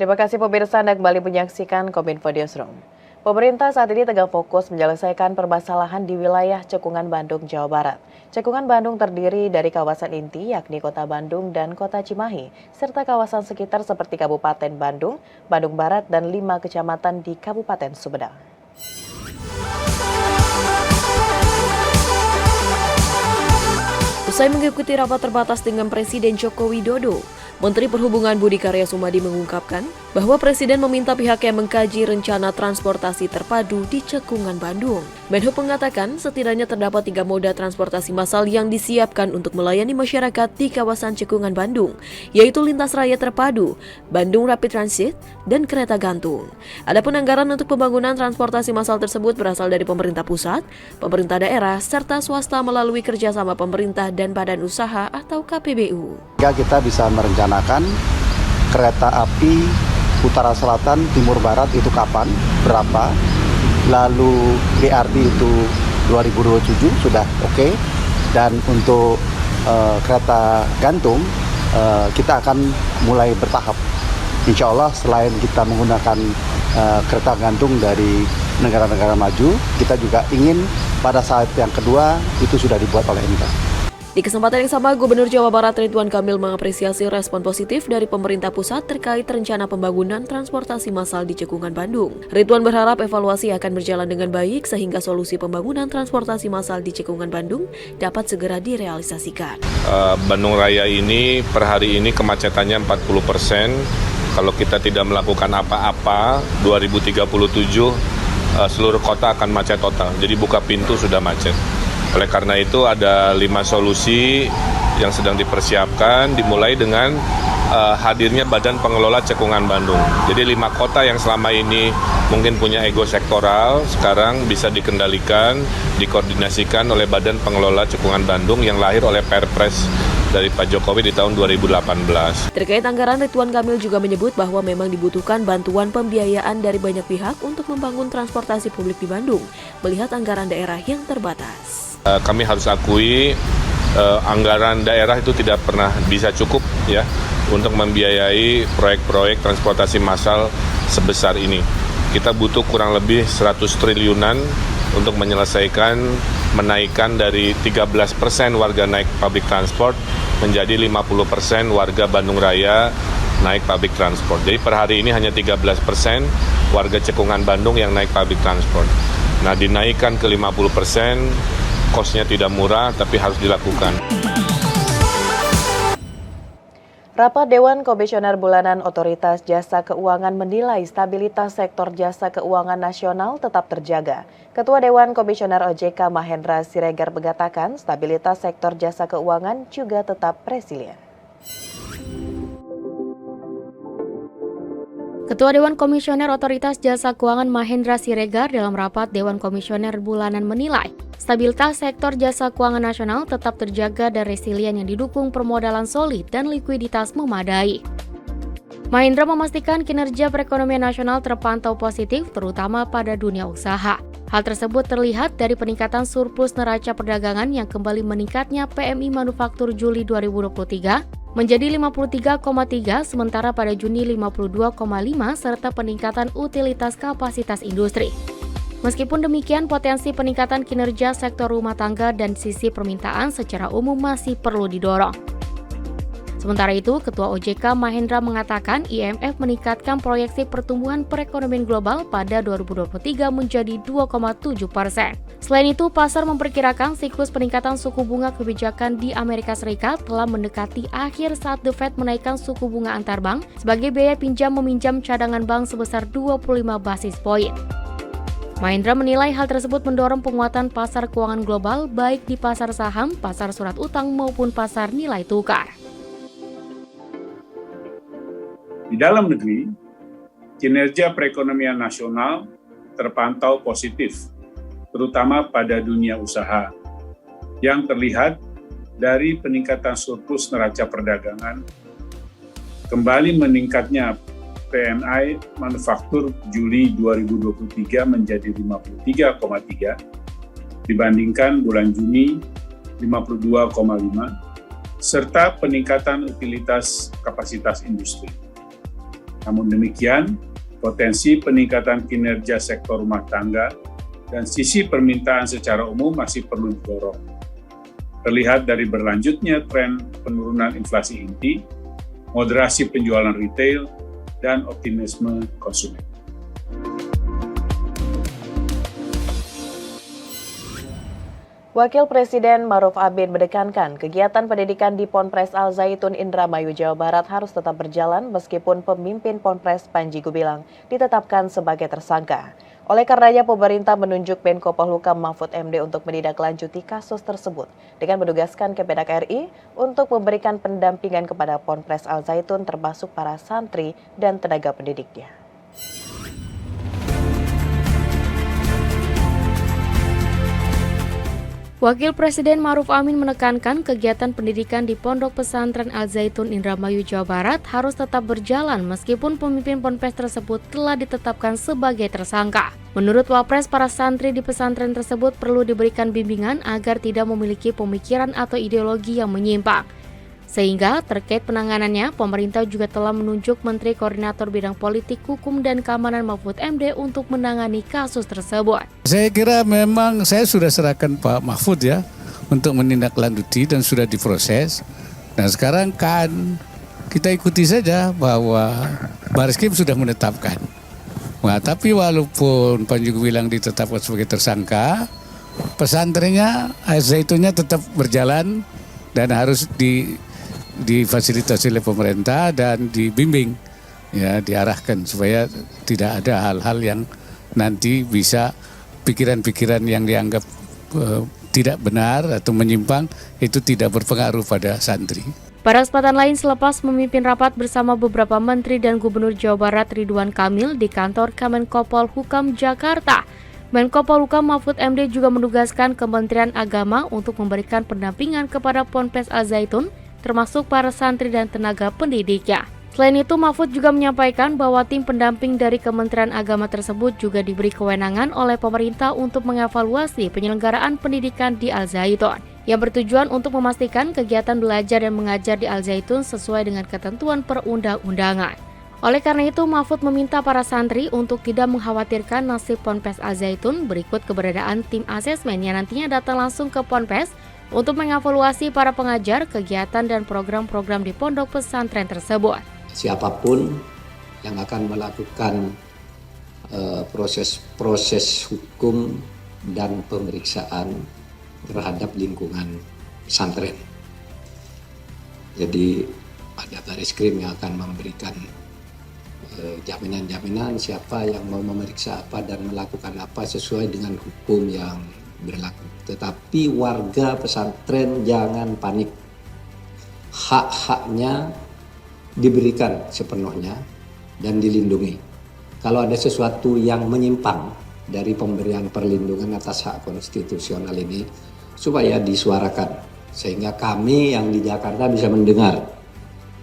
Terima kasih pemirsa Anda kembali menyaksikan Kominfo Newsroom. Pemerintah saat ini tengah fokus menyelesaikan permasalahan di wilayah Cekungan Bandung, Jawa Barat. Cekungan Bandung terdiri dari kawasan inti yakni Kota Bandung dan Kota Cimahi, serta kawasan sekitar seperti Kabupaten Bandung, Bandung Barat, dan 5 kecamatan di Kabupaten Sumedang. Usai mengikuti rapat terbatas dengan Presiden Joko Widodo, Menteri Perhubungan Budi Karya Sumadi mengungkapkan bahwa Presiden meminta pihaknya mengkaji rencana transportasi terpadu di Cekungan Bandung. Menhub mengatakan setidaknya terdapat 3 moda transportasi massal yang disiapkan untuk melayani masyarakat di kawasan Cekungan Bandung, yaitu lintas raya terpadu, Bandung Rapid Transit, dan kereta gantung. Adapun anggaran untuk pembangunan transportasi massal tersebut berasal dari pemerintah pusat, pemerintah daerah, serta swasta melalui kerjasama pemerintah dan badan usaha atau KPBU. Kita bisa merencanakan kereta api utara selatan, timur barat itu kapan, berapa, lalu BRT itu 2027 sudah oke. Dan untuk kereta gantung kita akan mulai bertahap. Insya Allah selain kita menggunakan kereta gantung dari negara-negara maju, kita juga ingin pada saat yang kedua itu sudah dibuat oleh MK. Di kesempatan yang sama, Gubernur Jawa Barat Ridwan Kamil mengapresiasi respon positif dari pemerintah pusat terkait rencana pembangunan transportasi massal di Cekungan Bandung. Ridwan berharap evaluasi akan berjalan dengan baik sehingga solusi pembangunan transportasi massal di Cekungan Bandung dapat segera direalisasikan. Bandung Raya ini per hari ini kemacetannya 40%. Kalau kita tidak melakukan apa-apa, 2037 seluruh kota akan macet total. Jadi buka pintu sudah macet. Oleh karena itu ada 5 solusi yang sedang dipersiapkan, dimulai dengan hadirnya Badan Pengelola Cekungan Bandung. Jadi 5 kota yang selama ini mungkin punya ego sektoral, sekarang bisa dikendalikan, dikoordinasikan oleh Badan Pengelola Cekungan Bandung yang lahir oleh Perpres dari Pak Jokowi di tahun 2018. Terkait anggaran, Ridwan Kamil juga menyebut bahwa memang dibutuhkan bantuan pembiayaan dari banyak pihak untuk membangun transportasi publik di Bandung, melihat anggaran daerah yang terbatas. Kami harus akui anggaran daerah itu tidak pernah bisa cukup ya untuk membiayai proyek-proyek transportasi massal sebesar ini. Kita butuh kurang lebih 100 triliunan untuk menaikkan dari 13% warga naik public transport menjadi 50% warga Bandung Raya naik public transport. Jadi per hari ini hanya 13% warga Cekungan Bandung yang naik public transport. Nah, dinaikkan ke 50%, kosnya tidak murah tapi harus dilakukan. Rapat Dewan Komisioner Bulanan Otoritas Jasa Keuangan menilai stabilitas sektor jasa keuangan nasional tetap terjaga. Ketua Dewan Komisioner OJK Mahendra Siregar mengatakan stabilitas sektor jasa keuangan juga tetap resilient. Ketua Dewan Komisioner Otoritas Jasa Keuangan Mahendra Siregar dalam rapat Dewan Komisioner Bulanan menilai stabilitas sektor jasa keuangan nasional tetap terjaga dan resilient yang didukung permodalan solid dan likuiditas memadai. Mahendra memastikan kinerja perekonomian nasional terpantau positif terutama pada dunia usaha. Hal tersebut terlihat dari peningkatan surplus neraca perdagangan yang kembali meningkatnya PMI Manufaktur Juli 2023 menjadi 53,3 sementara pada Juni 52,5 serta peningkatan utilitas kapasitas industri. Meskipun demikian, potensi peningkatan kinerja sektor rumah tangga dan sisi permintaan secara umum masih perlu didorong. Sementara itu, Ketua OJK Mahendra mengatakan IMF meningkatkan proyeksi pertumbuhan perekonomian global pada 2023 menjadi 2,7%. Selain itu, pasar memperkirakan siklus peningkatan suku bunga kebijakan di Amerika Serikat telah mendekati akhir saat The Fed menaikkan suku bunga antar bank sebagai biaya pinjam meminjam cadangan bank sebesar 25 basis poin. Mahendra menilai hal tersebut mendorong penguatan pasar keuangan global baik di pasar saham, pasar surat utang maupun pasar nilai tukar. Di dalam negeri, kinerja perekonomian nasional terpantau positif, terutama pada dunia usaha, yang terlihat dari peningkatan surplus neraca perdagangan, kembali meningkatnya PMI Manufaktur Juli 2023 menjadi 53,3 dibandingkan bulan Juni 52,5, serta peningkatan utilitas kapasitas industri. Namun demikian, potensi peningkatan kinerja sektor rumah tangga dan sisi permintaan secara umum masih perlu didorong. Terlihat dari berlanjutnya tren penurunan inflasi inti, moderasi penjualan retail, dan optimisme konsumen. Wakil Presiden Maruf Amin menekankan kegiatan pendidikan di Ponpes Al Zaitun Indramayu, Jawa Barat harus tetap berjalan meskipun pemimpin Ponpes Panji Gumilang ditetapkan sebagai tersangka. Oleh karenanya pemerintah menunjuk Menko Polhukam Mahfud MD untuk menindaklanjuti kasus tersebut dengan menugaskan Kemenak RI untuk memberikan pendampingan kepada Ponpes Al Zaitun termasuk para santri dan tenaga pendidiknya. Wakil Presiden Maruf Amin menekankan kegiatan pendidikan di Pondok Pesantren Al Zaitun Indramayu, Jawa Barat harus tetap berjalan meskipun pemimpin ponpes tersebut telah ditetapkan sebagai tersangka. Menurut Wapres, para santri di pesantren tersebut perlu diberikan bimbingan agar tidak memiliki pemikiran atau ideologi yang menyimpang. Sehingga terkait penanganannya, pemerintah juga telah menunjuk Menteri Koordinator Bidang Politik, Hukum, dan Keamanan Mahfud MD untuk menangani kasus tersebut. Saya kira memang saya sudah serahkan Pak Mahfud ya untuk menindaklanjuti dan sudah diproses. Nah sekarang kan kita ikuti saja bahwa Bareskrim sudah menetapkan. Nah, tapi walaupun Panji Gumilang ditetapkan sebagai tersangka, pesantrennya Al Zaitunnya tetap berjalan dan harus difasilitasi oleh pemerintah dan dibimbing, ya diarahkan supaya tidak ada hal-hal yang nanti bisa pikiran-pikiran yang dianggap tidak benar atau menyimpang itu tidak berpengaruh pada santri. Pada kesempatan lain, selepas memimpin rapat bersama beberapa menteri dan Gubernur Jawa Barat Ridwan Kamil di kantor Kemenko Polhukam Jakarta, Menko Polhukam Mahfud MD juga menugaskan Kementerian Agama untuk memberikan pendampingan kepada Ponpes Al Zaitun, termasuk para santri dan tenaga pendidiknya. Selain itu, Mahfud juga menyampaikan bahwa tim pendamping dari Kementerian Agama tersebut juga diberi kewenangan oleh pemerintah untuk mengevaluasi penyelenggaraan pendidikan di Al Zaitun, yang bertujuan untuk memastikan kegiatan belajar dan mengajar di Al Zaitun sesuai dengan ketentuan perundang-undangan. Oleh karena itu, Mahfud meminta para santri untuk tidak mengkhawatirkan nasib Ponpes Al Zaitun berikut keberadaan tim asesmen yang nantinya datang langsung ke Ponpes untuk mengevaluasi para pengajar, kegiatan, dan program-program di pondok pesantren tersebut. Siapapun yang akan melakukan proses hukum dan pemeriksaan terhadap lingkungan pesantren. Jadi ada Bareskrim yang akan memberikan jaminan-jaminan siapa yang mau memeriksa apa dan melakukan apa sesuai dengan hukum yang berlaku. Tetapi warga pesantren jangan panik. Hak-haknya diberikan sepenuhnya dan dilindungi. Kalau ada sesuatu yang menyimpang dari pemberian perlindungan atas hak konstitusional ini, supaya disuarakan sehingga kami yang di Jakarta bisa mendengar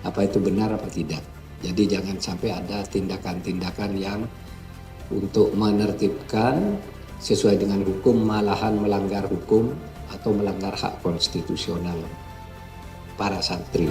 apa itu benar apa tidak. Jadi jangan sampai ada tindakan-tindakan yang untuk menertibkan sesuai dengan hukum malahan melanggar hukum atau melanggar hak konstitusional para santri.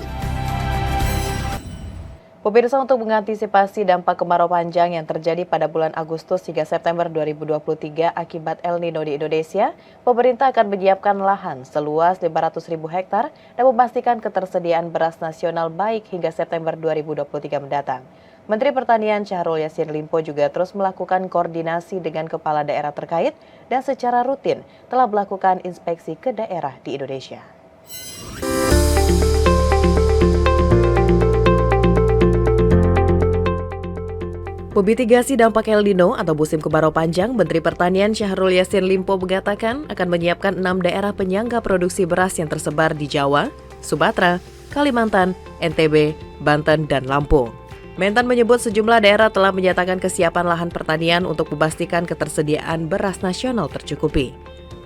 Pemirsa, untuk mengantisipasi dampak kemarau panjang yang terjadi pada bulan Agustus hingga September 2023 akibat El Nino di Indonesia, pemerintah akan menyiapkan lahan seluas 500.000 hektar dan memastikan ketersediaan beras nasional baik hingga September 2023 mendatang. Menteri Pertanian Syahrul Yassin Limpo juga terus melakukan koordinasi dengan kepala daerah terkait dan secara rutin telah melakukan inspeksi ke daerah di Indonesia. Memitigasi dampak El Nino atau musim kemarau panjang, Menteri Pertanian Syahrul Yassin Limpo mengatakan akan menyiapkan 6 daerah penyangga produksi beras yang tersebar di Jawa, Sumatera, Kalimantan, NTB, Banten, dan Lampung. Mentan menyebut sejumlah daerah telah menyatakan kesiapan lahan pertanian untuk memastikan ketersediaan beras nasional tercukupi.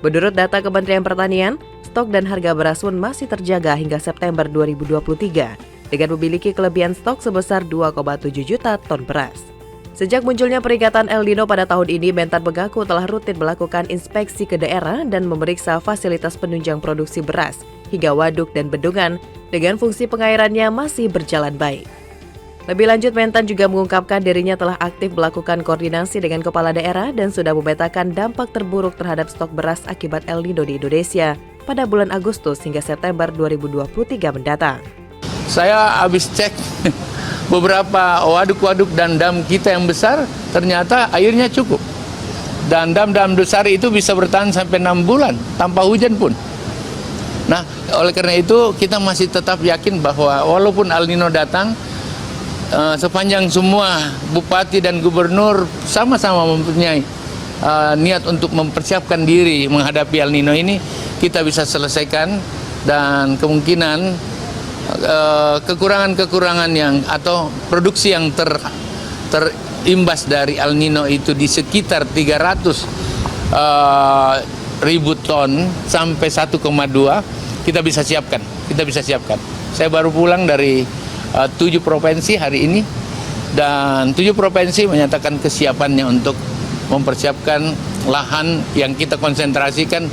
Menurut data Kementerian Pertanian, stok dan harga beras pun masih terjaga hingga September 2023 dengan memiliki kelebihan stok sebesar 2,7 juta ton beras. Sejak munculnya peringatan El Nino pada tahun ini, Mentan mengaku telah rutin melakukan inspeksi ke daerah dan memeriksa fasilitas penunjang produksi beras hingga waduk dan bendungan dengan fungsi pengairannya masih berjalan baik. Lebih lanjut, Mentan juga mengungkapkan dirinya telah aktif melakukan koordinasi dengan kepala daerah dan sudah memetakan dampak terburuk terhadap stok beras akibat El Nino di Indonesia pada bulan Agustus hingga September 2023 mendatang. Saya habis cek beberapa waduk-waduk dan dam kita yang besar, ternyata airnya cukup. Dan dam-dam besar itu bisa bertahan sampai 6 bulan tanpa hujan pun. Nah, oleh karena itu kita masih tetap yakin bahwa walaupun El Nino datang, sepanjang semua bupati dan gubernur sama-sama mempunyai niat untuk mempersiapkan diri menghadapi El Nino ini, kita bisa selesaikan dan kemungkinan kekurangan-kekurangan yang atau produksi yang terimbas dari El Nino itu di sekitar 300 ribu ton sampai 1,2 kita bisa siapkan. Saya baru pulang dari 7 provinsi hari ini dan 7 provinsi menyatakan kesiapannya untuk mempersiapkan lahan yang kita konsentrasikan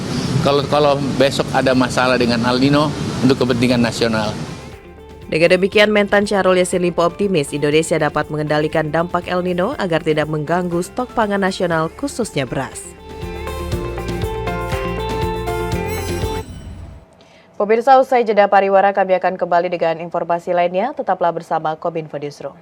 kalau besok ada masalah dengan El Nino untuk kepentingan nasional. Dengan demikian, Mentan Syahrul Yassin Limpo optimis Indonesia dapat mengendalikan dampak El Nino agar tidak mengganggu stok pangan nasional khususnya beras. Pemirsa, usai jeda pariwara kami akan kembali dengan informasi lainnya. Tetaplah bersama Kominfo Newsroom.